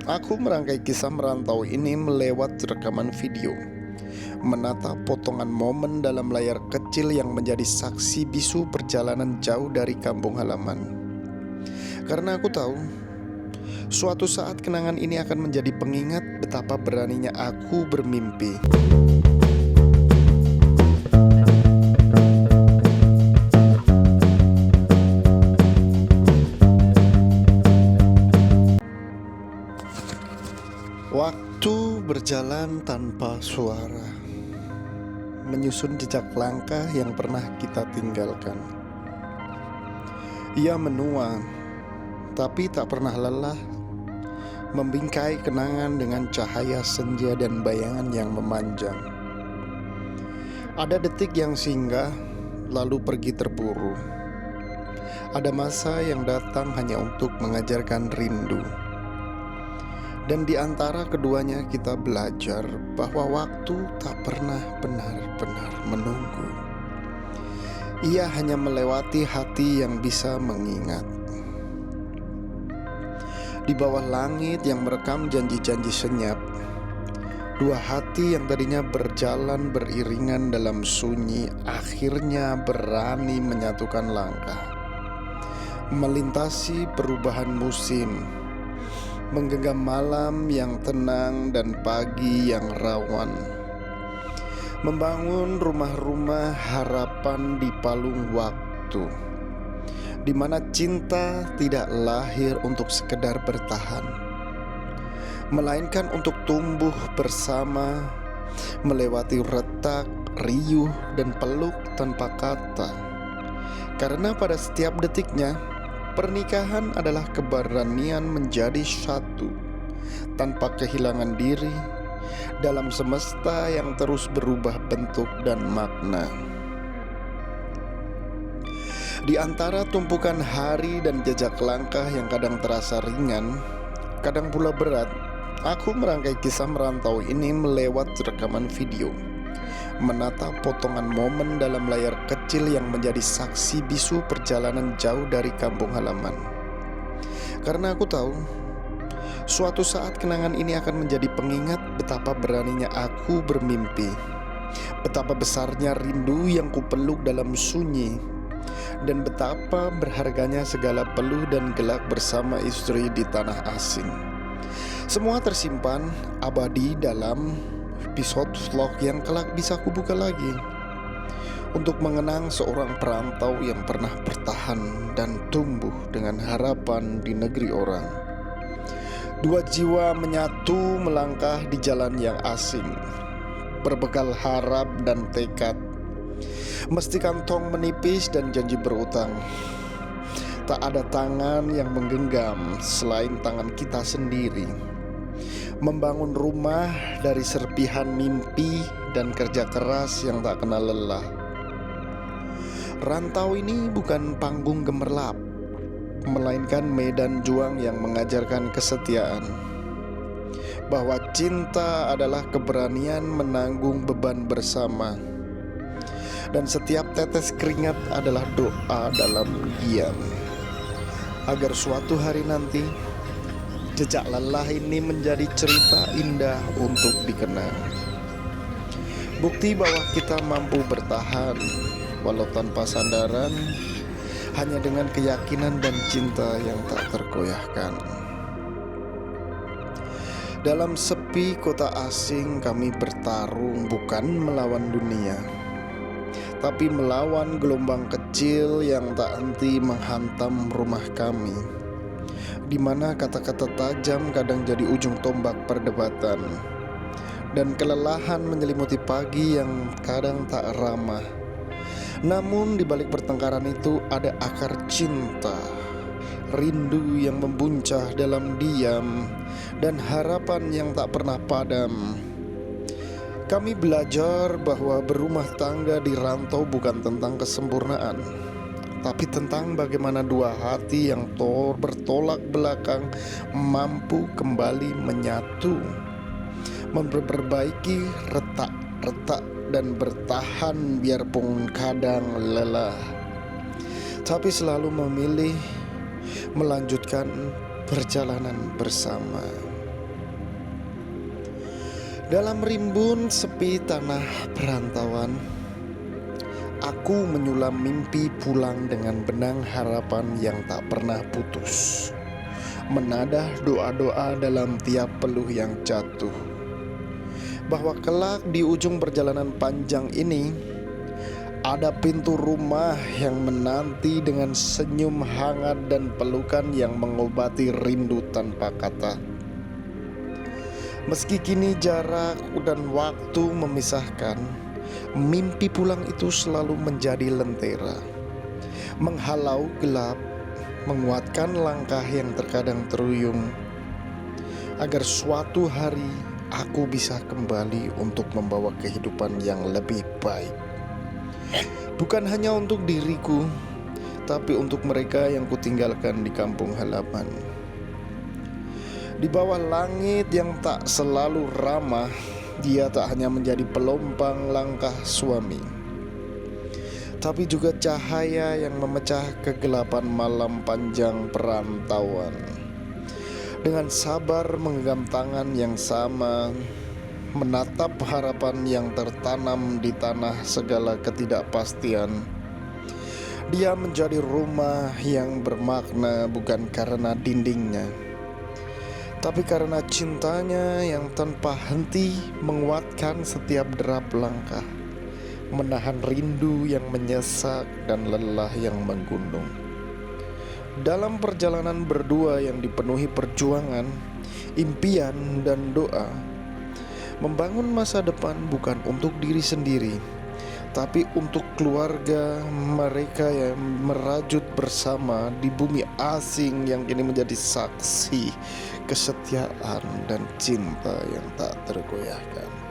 Aku merangkai kisah merantau ini melewat rekaman video, menata potongan momen dalam layar kecil yang menjadi saksi bisu perjalanan jauh dari kampung halaman. Karena aku tahu, suatu saat kenangan ini akan menjadi pengingat betapa beraninya aku bermimpi. Waktu berjalan tanpa suara, menyusun jejak langkah yang pernah kita tinggalkan. Ia menua, tapi tak pernah lelah, membingkai kenangan dengan cahaya senja dan bayangan yang memanjang. Ada detik yang singgah, lalu pergi terburu. Ada masa yang datang hanya untuk mengajarkan rindu. Dan di antara keduanya kita belajar bahwa waktu tak pernah benar-benar menunggu. Ia hanya melewati hati yang bisa mengingat. Di bawah langit yang merekam janji-janji senyap, dua hati yang tadinya berjalan beriringan dalam sunyi akhirnya berani menyatukan langkah, melintasi perubahan musim, menggenggam malam yang tenang dan pagi yang rawan, membangun rumah-rumah harapan di palung waktu, di mana cinta tidak lahir untuk sekedar bertahan, melainkan untuk tumbuh bersama, melewati retak, riuh, dan peluk tanpa kata. Karena pada setiap detiknya, pernikahan adalah keberanian menjadi satu, tanpa kehilangan diri, dalam semesta yang terus berubah bentuk dan makna. Di antara tumpukan hari dan jejak langkah yang kadang terasa ringan, kadang pula berat, aku merangkai kisah merantau ini melewat rekaman video, menata potongan momen dalam layar kecil yang menjadi saksi bisu perjalanan jauh dari kampung halaman. Karena aku tahu, suatu saat kenangan ini akan menjadi pengingat betapa beraninya aku bermimpi, betapa besarnya rindu yang kupeluk dalam sunyi, dan betapa berharganya segala peluh dan gelak bersama istri di tanah asing. Semua tersimpan abadi dalam episode vlog yang kelak bisa kubuka lagi, untuk mengenang seorang perantau yang pernah bertahan dan tumbuh dengan harapan di negeri orang. Dua jiwa menyatu melangkah di jalan yang asing, berbekal harap dan tekad, meski kantong menipis dan janji berutang. Tak ada tangan yang menggenggam selain tangan kita sendiri, membangun rumah dari serpihan mimpi dan kerja keras yang tak kenal lelah. Rantau ini bukan panggung gemerlap, melainkan medan juang yang mengajarkan kesetiaan, bahwa cinta adalah keberanian menanggung beban bersama, dan setiap tetes keringat adalah doa dalam diam, agar suatu hari nanti jejak lelah ini menjadi cerita indah untuk dikenang. Bukti bahwa kita mampu bertahan walau tanpa sandaran, hanya dengan keyakinan dan cinta yang tak tergoyahkan. Dalam sepi kota asing kami bertarung bukan melawan dunia, tapi melawan gelombang kecil yang tak henti menghantam rumah kami, di mana kata-kata tajam kadang jadi ujung tombak perdebatan, dan kelelahan menyelimuti pagi yang kadang tak ramah. Namun di balik pertengkaran itu ada akar cinta, rindu yang membuncah dalam diam, dan harapan yang tak pernah padam. Kami belajar bahwa berumah tangga di rantau bukan tentang kesempurnaan, tapi tentang bagaimana dua hati yang bertolak belakang mampu kembali menyatu, memperbaiki retak-retak dan bertahan biarpun kadang lelah, tapi selalu memilih melanjutkan perjalanan bersama. Dalam rimbun sepi tanah perantauan, aku menyulam mimpi pulang dengan benang harapan yang tak pernah putus, menadah doa-doa dalam tiap peluh yang jatuh, bahwa kelak di ujung perjalanan panjang ini ada pintu rumah yang menanti dengan senyum hangat dan pelukan yang mengobati rindu tanpa kata. Meski kini jarak dan waktu memisahkan, mimpi pulang itu selalu menjadi lentera, menghalau gelap, menguatkan langkah yang terkadang teruyung, agar suatu hari aku bisa kembali untuk membawa kehidupan yang lebih baik. Bukan hanya untuk diriku, tapi untuk mereka yang kutinggalkan di kampung halaman. Di bawah langit yang tak selalu ramah, dia tak hanya menjadi pelompang langkah suami, tapi juga cahaya yang memecah kegelapan malam panjang perantauan. Dengan sabar menggenggam tangan yang sama, menatap harapan yang tertanam di tanah segala ketidakpastian, dia menjadi rumah yang bermakna bukan karena dindingnya, tapi karena cintanya yang tanpa henti menguatkan setiap derap langkah, menahan rindu yang menyesak dan lelah yang menggunung. Dalam perjalanan berdua yang dipenuhi perjuangan, impian, dan doa, membangun masa depan bukan untuk diri sendiri, tapi untuk keluarga mereka yang merajut bersama di bumi asing yang kini menjadi saksi kesetiaan dan cinta yang tak tergoyahkan.